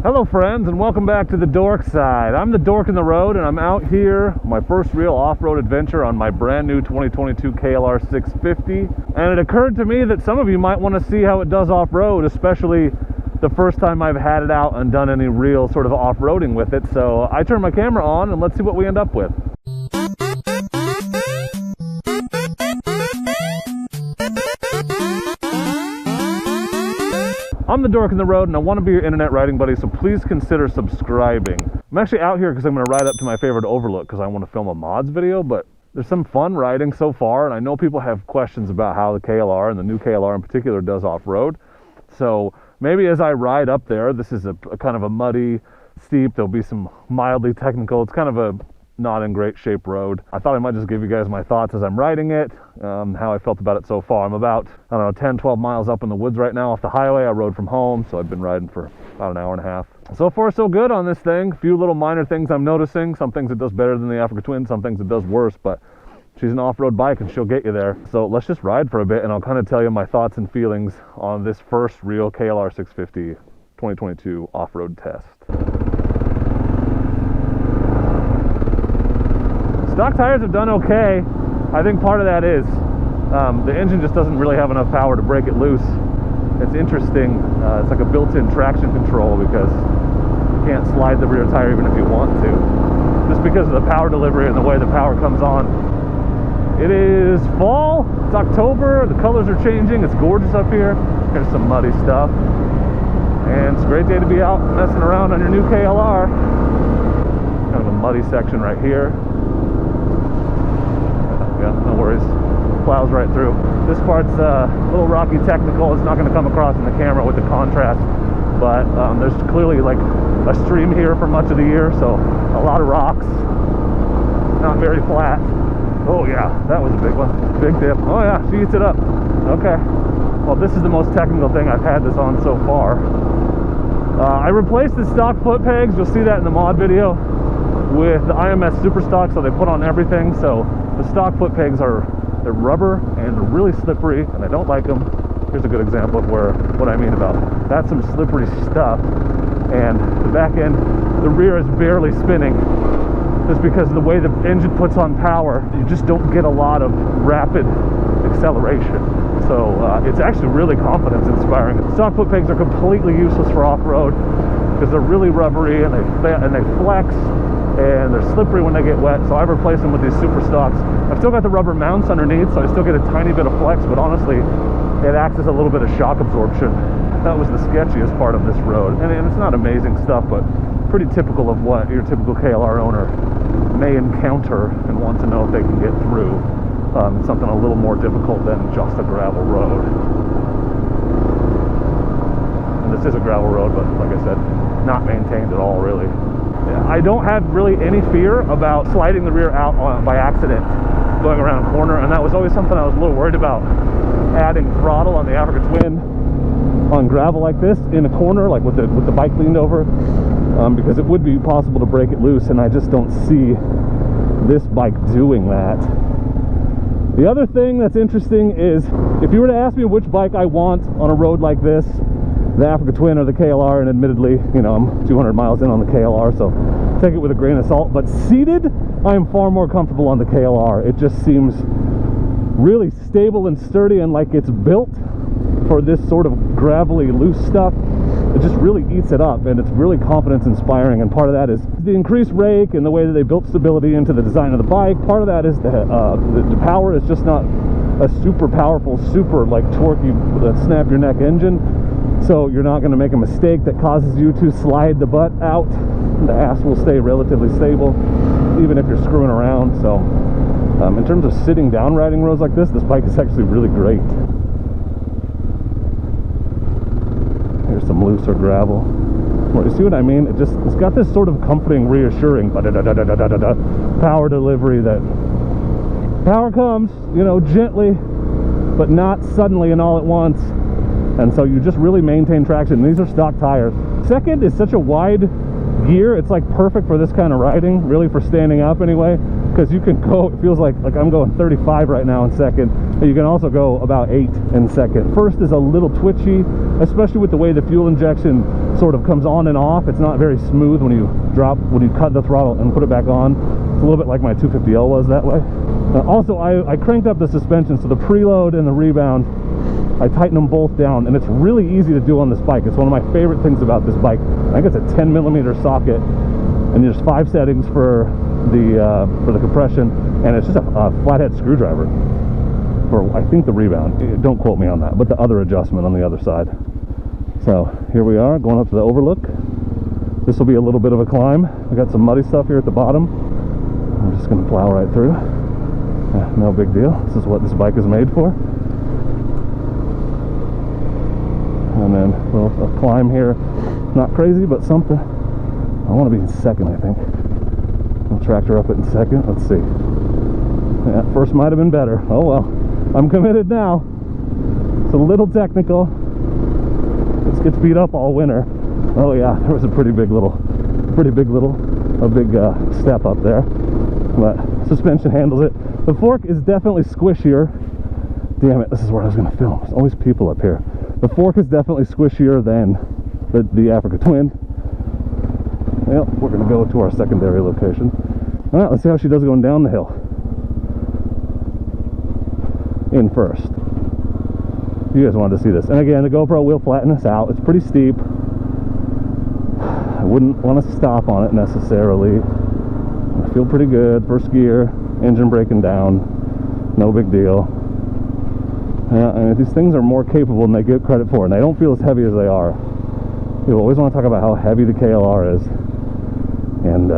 Hello friends, and welcome back to the Dork Side. I'm the Dork in the Road, and I'm out here, my first real off-road adventure on my brand new 2022 KLR 650. And it occurred to me that some of you might want to see how it does off-road, especially the first time I've had it out and done any real sort of off-roading with it. So I turned my camera on and let's see what we end up with. I'm the Dork in the Road, and I want to be your internet riding buddy, so please consider subscribing. I'm actually out here because I'm going to ride up to my favorite overlook because I want to film a mods video, but there's some fun riding so far, and I know people have questions about how the KLR, and the new KLR in particular, does off-road. So maybe as I ride up there, this is a kind of a muddy, steep, there'll be some mildly technical, it's kind of a not in great shape road. I thought I might just give you guys my thoughts as I'm riding it, how I felt about it so far. I'm about, I don't know, 10-12 miles up in the woods right now off the highway. I rode from home, so I've been riding for about an hour and a half. So far so good on this thing. A few little minor things I'm noticing. Some things it does better than the Africa Twin, some things it does worse, but she's an off-road bike and she'll get you there. So let's just ride for a bit and I'll kind of tell you my thoughts and feelings on this first real KLR 650 2022 off-road test. Stock tires have done okay. I think part of that is the engine just doesn't really have enough power to break it loose. It's interesting. It's like a built-in traction control because you can't slide the rear tire even if you want to, just because of the power delivery and the way the power comes on. It is fall. It's October. The colors are changing. It's gorgeous up here. There's some muddy stuff, and it's a great day to be out messing around on your new KLR. Kind of a muddy section right here. Yeah, no worries. Plows right through. This part's a little rocky technical. It's not going to come across in the camera with the contrast, but there's clearly like a stream here for much of the year, so a lot of rocks. Not very flat. Oh yeah, that was a big one. Big dip. Oh yeah, she eats it up. Okay. Well, this is the most technical thing I've had this on so far. I replaced the stock foot pegs. You'll see that in the mod video with the IMS Super Stock, so they put on everything. So the stock foot pegs they're rubber and they're really slippery, and I don't like them. Here's a good example of what I mean about that's some slippery stuff. And the back end, the rear is barely spinning, just because of the way the engine puts on power. You just don't get a lot of rapid acceleration. So it's actually really confidence inspiring. Stock foot pegs are completely useless for off-road because they're really rubbery and they flex. And they're slippery when they get wet, so I've replaced them with these Super Stocks. I've still got the rubber mounts underneath, so I still get a tiny bit of flex, but honestly, it acts as a little bit of shock absorption. That was the sketchiest part of this road. And it's not amazing stuff, but pretty typical of what your typical KLR owner may encounter and want to know if they can get through. Something a little more difficult than just a gravel road. And this is a gravel road, but like I said, not maintained at all, really. I don't have really any fear about sliding the rear out by accident going around a corner, and that was always something I was a little worried about, adding throttle on the Africa Twin on gravel like this in a corner, like with the bike leaned over, because it would be possible to break it loose, and I just don't see this bike doing that. The other thing that's interesting is, if you were to ask me which bike I want on a road like this, the Africa Twin or the KLR, and admittedly, you know, I'm 200 miles in on the KLR, so take it with a grain of salt, but seated, I am far more comfortable on the KLR. It just seems really stable and sturdy, and like it's built for this sort of gravelly, loose stuff. It just really eats it up, and it's really confidence inspiring, and part of that is the increased rake and the way that they built stability into the design of the bike. Part of that is the power is just not a super powerful, super like torquey, snap your neck engine. So you're not going to make a mistake that causes you to slide the butt out. The ass will stay relatively stable, even if you're screwing around. So in terms of sitting down riding roads like this bike is actually really great. Here's some looser gravel. Well, you see what I mean? It's got this sort of comforting, reassuring power delivery, that power comes, you know, gently, but not suddenly and all at once. And so you just really maintain traction. These are stock tires. Second is such a wide gear. It's like perfect for this kind of riding, really, for standing up anyway, because you can go, it feels like I'm going 35 right now in second, but you can also go about 8 in second. First is a little twitchy, especially with the way the fuel injection sort of comes on and off. It's not very smooth when you cut the throttle and put it back on. It's a little bit like my 250L was that way. Also, I cranked up the suspension, so the preload and the rebound, I tighten them both down, and it's really easy to do on this bike. It's one of my favorite things about this bike. I think it's a 10mm socket, and there's 5 settings for the compression, and it's just a flathead screwdriver for, I think, the rebound. Don't quote me on that, but the other adjustment on the other side. So here we are going up to the overlook. This will be a little bit of a climb. I got some muddy stuff here at the bottom. I'm just going to plow right through. No big deal. This is what this bike is made for. And then a climb here. Not crazy, but something. I want to be in second, I think. I'll tractor up it in second. Let's see. Yeah, first might have been better. Oh well. I'm committed now. It's a little technical. This gets beat up all winter. Oh yeah, there was a big step up there. But suspension handles it. The fork is definitely squishier. Damn it, this is where I was going to film. There's always people up here. The fork is definitely squishier than the Africa Twin. Well, we're going to go to our secondary location. All right, let's see how she does going down the hill. In first. You guys wanted to see this. And again, the GoPro will flatten this out. It's pretty steep. I wouldn't want to stop on it necessarily. I feel pretty good. First gear, engine breaking down. No big deal. And these things are more capable than they get credit for, and they don't feel as heavy as they are. You always want to talk about how heavy the KLR is, and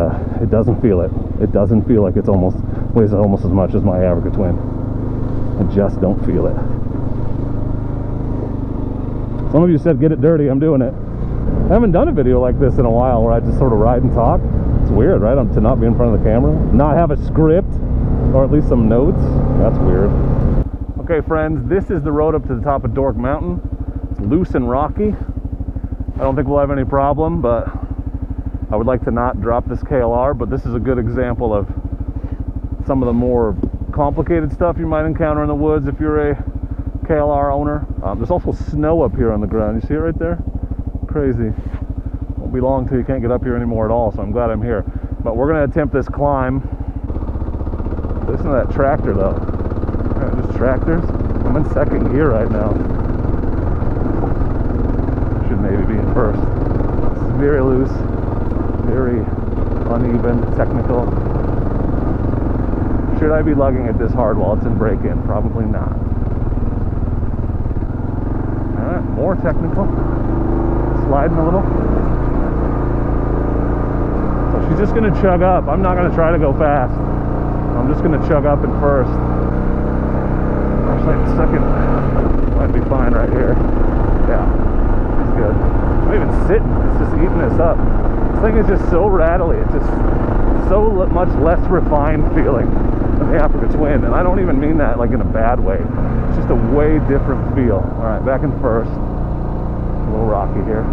it doesn't feel it. It doesn't feel like it's weighs almost as much as my Africa Twin. I just don't feel it. Some of you said get it dirty. I'm doing it. I haven't done a video like this in a while where I just sort of ride and talk. It's weird, right? To not be in front of the camera, not have a script, or at least some notes. That's weird. Okay, friends, this is the road up to the top of Dork Mountain. It's loose and rocky. I don't think we'll have any problem, but I would like to not drop this KLR, but this is a good example of some of the more complicated stuff you might encounter in the woods if you're a KLR owner. There's also snow up here on the ground. You see it right there? Crazy. Won't be long till you can't get up here anymore at all, so I'm glad I'm here. But we're going to attempt this climb. Listen to that tractor, though. Just tractors. I'm in second gear right now. Should maybe be in first. It's very loose, very uneven, technical. Should I be lugging it this hard while it's in break-in? Probably not. Alright, more technical. Sliding a little. So she's just going to chug up. I'm not going to try to go fast. I'm just going to chug up in first. Actually, second might be fine right here. Yeah, it's good. I'm even sitting. It's just eating this up. This thing is just so rattly. It's just so much less refined feeling than the Africa Twin, and I don't even mean that like in a bad way. It's just a way different feel. All right, back in first. A little rocky here.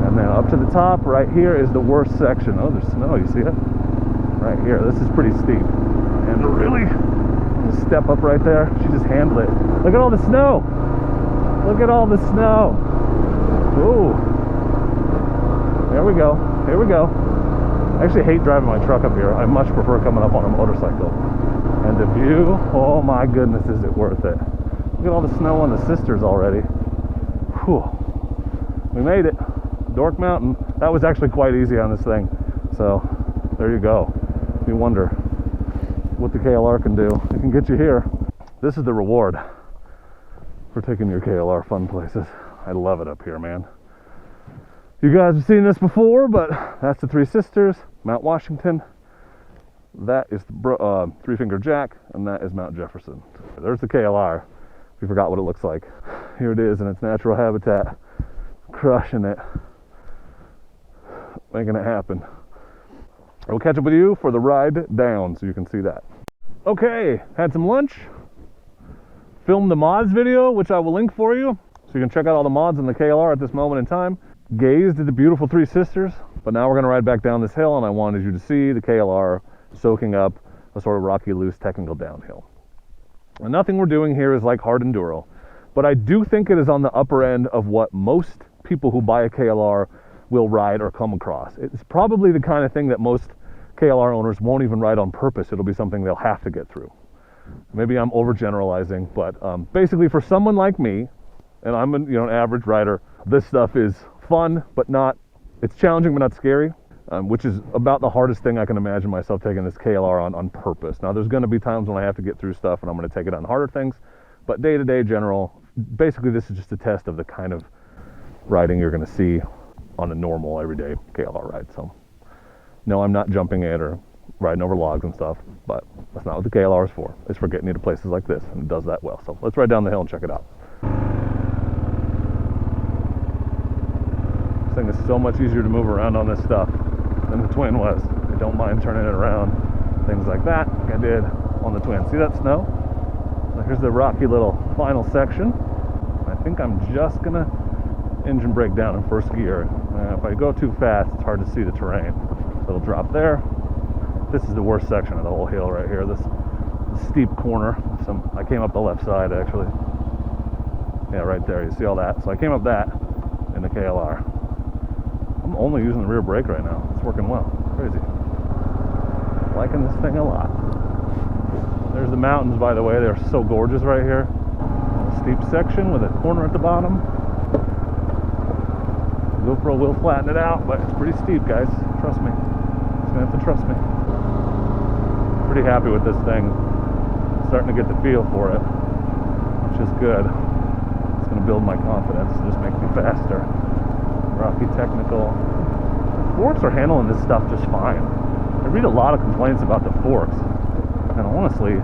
And then up to the top, right here is the worst section. Oh, there's snow. You see it? Right here. This is pretty steep. And really, just step up right there. She just handled it. Look at all the snow. Look at all the snow. Ooh. There we go. Here we go. I actually hate driving my truck up here. I much prefer coming up on a motorcycle. And the view, oh my goodness, is it worth it. Look at all the snow on the sisters already. Whew. We made it. Dork Mountain. That was actually quite easy on this thing. So, there you go. You wonder what the KLR can do. It can get you here. This is the reward for taking your KLR fun places. I love it up here, man. You guys have seen this before, but that's the Three Sisters, Mount Washington. That is the Three Finger Jack, and that is Mount Jefferson. There's the KLR. If you forgot what it looks like. Here it is in its natural habitat. Crushing it. Making it happen. I will catch up with you for the ride down so you can see that. Okay, had some lunch. Filmed the mods video, which I will link for you. So you can check out all the mods in the KLR at this moment in time. Gazed at the beautiful Three Sisters. But now we're going to ride back down this hill, and I wanted you to see the KLR soaking up a sort of rocky, loose, technical downhill. And nothing we're doing here is like hard enduro, but I do think it is on the upper end of what most people who buy a KLR will ride or come across. It's probably the kind of thing that most KLR owners won't even ride on purpose. It'll be something they'll have to get through. Maybe I'm overgeneralizing, but basically for someone like me, and I'm an average rider, this stuff is fun, but not, it's challenging, but not scary, which is about the hardest thing I can imagine myself taking this KLR on purpose. Now, there's going to be times when I have to get through stuff and I'm going to take it on harder things, but day-to-day general, basically this is just a test of the kind of riding you're going to see on a normal, everyday KLR ride. So, no, I'm not jumping it or riding over logs and stuff, but that's not what the KLR is for. It's for getting you to places like this, and it does that well. So let's ride down the hill and check it out. This thing is so much easier to move around on this stuff than the Twin was. I don't mind turning it around, things like that, like I did on the Twin. See that snow? So here's the rocky little final section. I think I'm just gonna engine brake down in first gear. If I go too fast, it's hard to see the terrain. So it'll drop there. This is the worst section of the whole hill right here. This steep corner. I came up the left side actually. Yeah, right there. You see all that? So I came up that in the KLR. I'm only using the rear brake right now. It's working well. Crazy. Liking this thing a lot. There's the mountains, by the way. They're so gorgeous right here. A steep section with a corner at the bottom. The GoPro will flatten it out, but it's pretty steep, guys. Trust me. Just gonna have to trust me. Pretty happy with this thing. Starting to get the feel for it, which is good. It's going to build my confidence, just make me faster. Rocky technical. The forks are handling this stuff just fine. I read a lot of complaints about the forks, and honestly,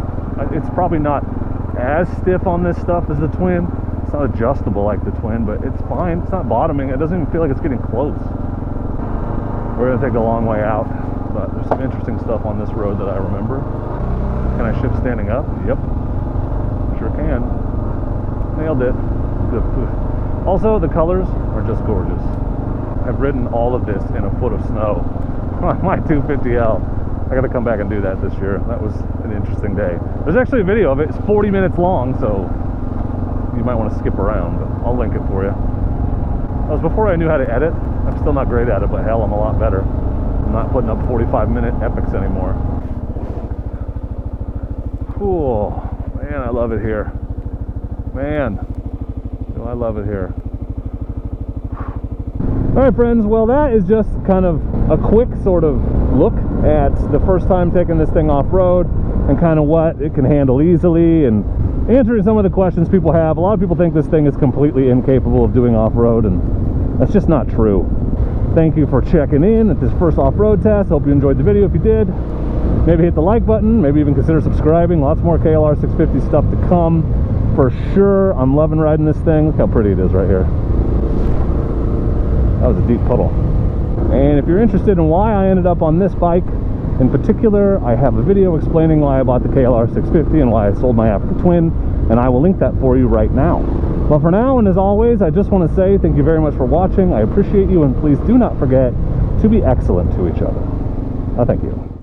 it's probably not as stiff on this stuff as the Twin. It's not adjustable like the Twin, but it's fine. It's not bottoming. It doesn't even feel like it's getting close. We're going to take a long way out. But there's some interesting stuff on this road that I remember. Can I shift standing up? Yep. Sure can. Nailed it. Good. Also, the colors are just gorgeous. I've ridden all of this in a foot of snow on my 250L. I got to come back and do that this year. That was an interesting day. There's actually a video of it. It's 40 minutes long, so you might want to skip around, but I'll link it for you. That was before I knew how to edit. I'm still not great at it, but hell, I'm a lot better. I'm not putting up 45-minute epics anymore. Cool. Man, I love it here. Man, do I love it here. Alright friends, well that is just kind of a quick sort of look at the first time taking this thing off-road and kind of what it can handle easily and answering some of the questions people have. A lot of people think this thing is completely incapable of doing off-road, and that's just not true. Thank you for checking in at this first off-road test. Hope you enjoyed the video. If you did, maybe hit the like button, maybe even consider subscribing. Lots more KLR 650 stuff to come for sure. I'm loving riding this thing. Look how pretty it is right here. That was a deep puddle. And if you're interested in why I ended up on this bike in particular, I have a video explaining why I bought the KLR 650 and why I sold my Africa Twin, and I will link that for you right now. But for now, and as always, I just want to say thank you very much for watching. I appreciate you, and please do not forget to be excellent to each other. Thank you.